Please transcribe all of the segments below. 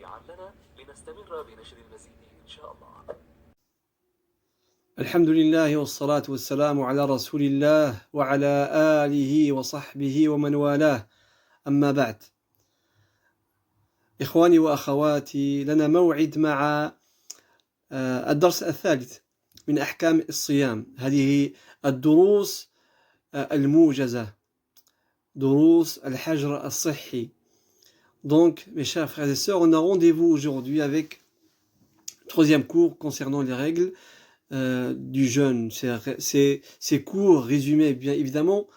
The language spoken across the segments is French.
سريعا لنا لنستمر بنشر المزيد إن شاء الله. الحمد لله والصلاة والسلام على رسول الله وعلى آله وصحبه ومن والاه أما بعد. إخواني وأخواتي، لنا موعد مع الدرس الثالث من أحكام الصيام. هذه الدروس الموجزة، دروس الحجر الصحي. Donc, mes chers frères et sœurs, on a rendez-vous aujourd'hui avec le troisième cours concernant les règles du jeûne. Ces cours résumés, bien évidemment,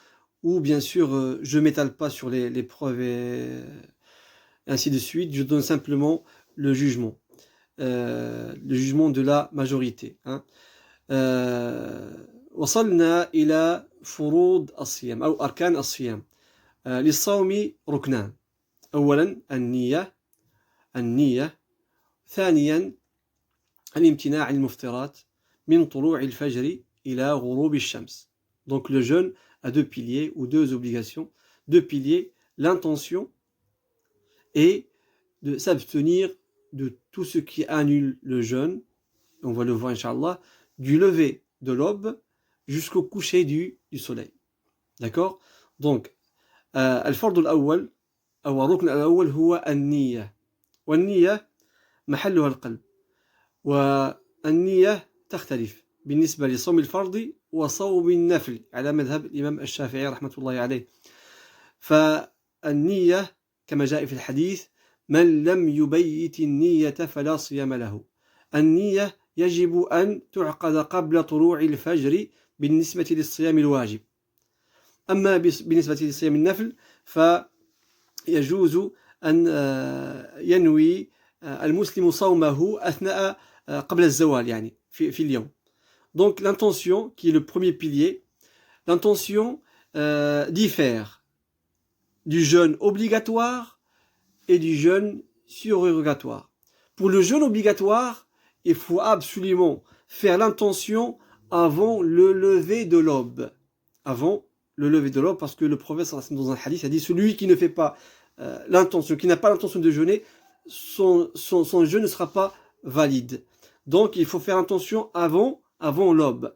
où bien sûr je ne m'étale pas sur les preuves et ainsi de suite. Je donne simplement le jugement de la majorité. وصلنا إلى فروض الصيام أو أركان الصيام. للصوم ركنان: أولا النية، ثانيا الامتناع عن المفطرات من طلوع الفجر إلى غروب الشمس. Donc le jeûne a deux piliers ou deux obligations. Deux piliers: l'intention et de s'abstenir de tout ce qui annule le jeûne. On va le voir Inch'Allah, du lever de l'aube jusqu'au coucher du soleil. D'accord? Donc الفرض الأول أو الركن الأول هو النية، والنية محلها القلب، والنية تختلف بالنسبة لصوم الفرض وصوم النفل على مذهب الإمام الشافعي رحمة الله عليه. فالنية كما جاء في الحديث: من لم يبيت النية فلا صيام له. النية يجب أن تعقد قبل طلوع الفجر بالنسبة للصيام الواجب. أما بالنسبة لصيام النفل فيجوز أن ينوي المسلم صومه أثناء قبل الزوال يعني في اليوم. Donc l'intention qui est le premier pilier, l'intention diffère du jeûne obligatoire et du jeûne surérogatoire. Pour le jeûne obligatoire, il faut absolument faire l'intention avant le lever de l'aube. Avant le lever de l'aube, parce que le prophète dans un hadith a dit: celui qui ne fait pas l'intention, qui n'a pas l'intention de jeûner, son jeûne ne sera pas valide. Donc il faut faire attention avant l'aube.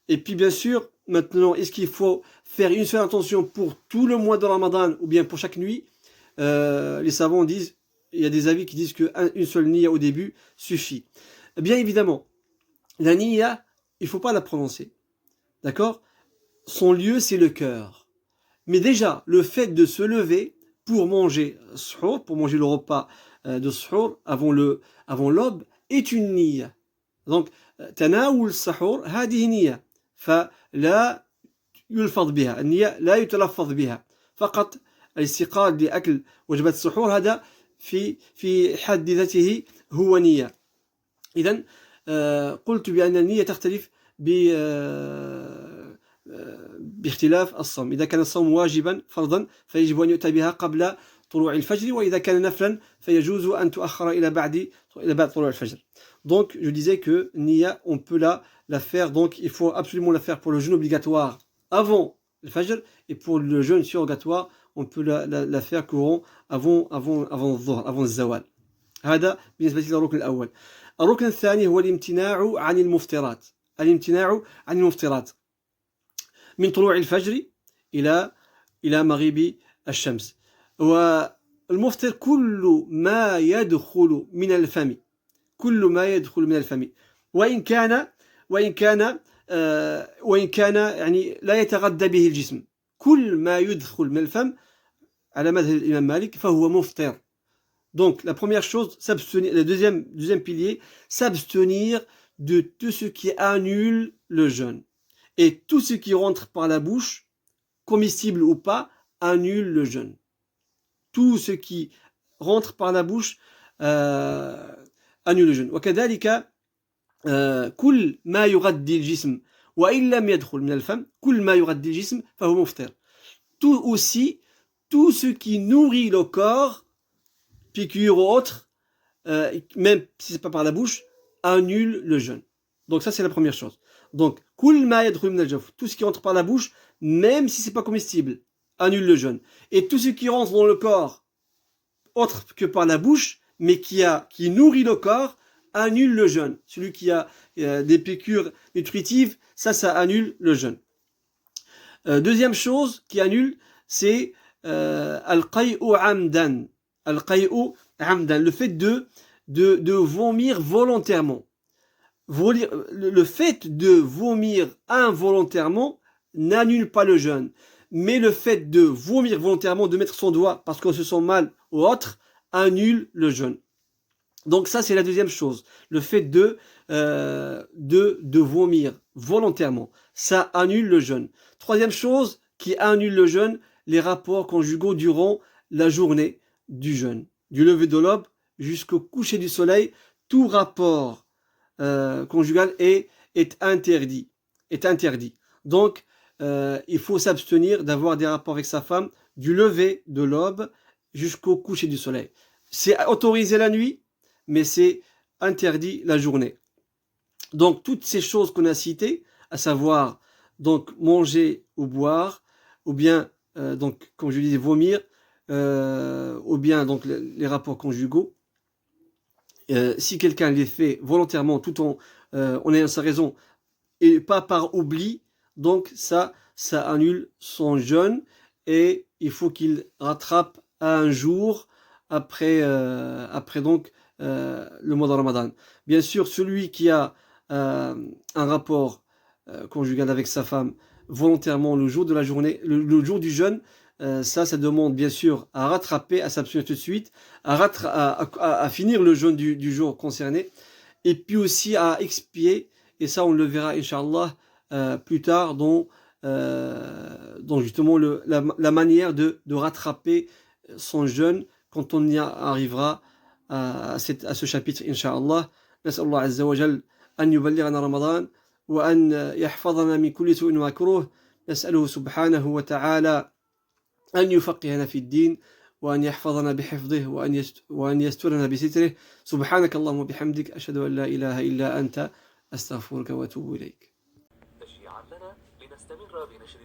Et puis bien sûr, maintenant, est-ce qu'il faut faire une seule intention pour tout le mois de Ramadan ou bien pour chaque nuit? Les savants disent, il y a des avis qui disent qu'une seule niya au début suffit. Bien évidemment, la niya, il ne faut pas la prononcer. D'accord? Son lieu, c'est le cœur. Mais déjà, le fait de se lever pour manger suhour, pour manger le repas de suhour avant l'aube, est une niya. Donc, تناول السحور هذه نية فلا يلفظ بها، النية لا يتلفظ بها، فقط الاستيقاظ لأكل وجبة السحور هذا في حد ذاته هو نية. إذن قلت بأن النية تختلف باختلاف الصوم. إذا كان الصوم واجبا فرضا فيجب أن يؤتى بها قبل طلوع الفجر، وإذا كان نفلا فيجوز أن تؤخر إلى بعد طلوع الفجر. Donc je disais que Niya, on peut la faire, donc il faut absolument la faire pour le jeûne obligatoire avant le Fajr, et pour le jeûne surrogatoire on peut la faire courant avant الظهر، avant الزوال. هذا بالنسبة للركن الأول. الركن الثاني هو الامتناع عن المفطرات. الامتناع عن المفطرات من طلوع الفجر إلى مغيب الشمس. والمفطر كل ما يدخل من الفم، وإن كان يعني لا يتغذى به الجسم. كل ما يدخل من الفم على مذهب الإمام مالك فهو مفطر. Donc la première chose, s'abstenir, le deuxième pilier, s'abstenir de tout ce qui annule le jeûne. Et tout ce qui rentre par la bouche, comestible ou pas, annule le jeûne. Tout ce qui rentre par la bouche annule le jeûne. وكذلك كل ما يغذي الجسم وإن لم يدخل من الفم، كل ما يغذي الجسم فهو مفطر. Tout ce qui nourrit le corps, piqûre ou autre, même si c'est pas par la bouche, annule le jeûne. Donc ça c'est la première chose. Donc كل ما يدخل من الجوف, tout ce qui entre par la bouche, même si c'est pas comestible, annule le jeûne. Et tout ce qui rentre dans le corps autre que par la bouche, mais qui nourrit le corps, annule le jeûne. Celui qui a des piqûres nutritives, ça annule le jeûne. Deuxième chose qui annule, c'est al-qay'u amdan. Al-qay'u amdan, le fait de vomir volontairement. Le fait de vomir involontairement n'annule pas le jeûne. Mais le fait de vomir volontairement, de mettre son doigt parce qu'on se sent mal ou autre, annule le jeûne. Donc ça, c'est la deuxième chose. Le fait de vomir volontairement, ça annule le jeûne. Troisième chose qui annule le jeûne, les rapports conjugaux durant la journée du jeûne. Du lever de l'aube jusqu'au coucher du soleil, tout rapport conjugal est interdit. Donc, il faut s'abstenir d'avoir des rapports avec sa femme du lever de l'aube jusqu'au coucher du soleil. C'est autorisé la nuit, mais c'est interdit la journée. Donc, toutes ces choses qu'on a citées, à savoir donc manger ou boire, ou bien, donc, comme je disais, vomir, ou bien donc les rapports conjugaux, si quelqu'un les fait volontairement tout en ayant sa raison et pas par oubli, donc ça annule son jeûne et il faut qu'il rattrape un jour après donc le mois de Ramadan. Bien sûr, celui qui a un rapport conjugal avec sa femme volontairement le jour de la journée, le jour du jeûne, ça demande bien sûr à rattraper, à s'abstenir tout de suite, à finir le jeûne du jour concerné, et puis aussi à expier, et ça on le verra Inch'Allah plus tard dans justement la manière de rattraper son jeûne quand on y arrivera à ce chapitre Inch'Allah. نسأل الله عز وجل أن يبلغنا رمضان وأن يحفظنا من كل سوء ومكروه. نسأله سبحانه وتعالى أن يفقهنا في الدين وأن يحفظنا بحفظه وأن يسترنا بستره. سبحانك اللهم وبحمدك أشهد أن لا إله إلا أنت أستغفرك وأتوب إليك. تشجيعا لنا لنستمر بنشر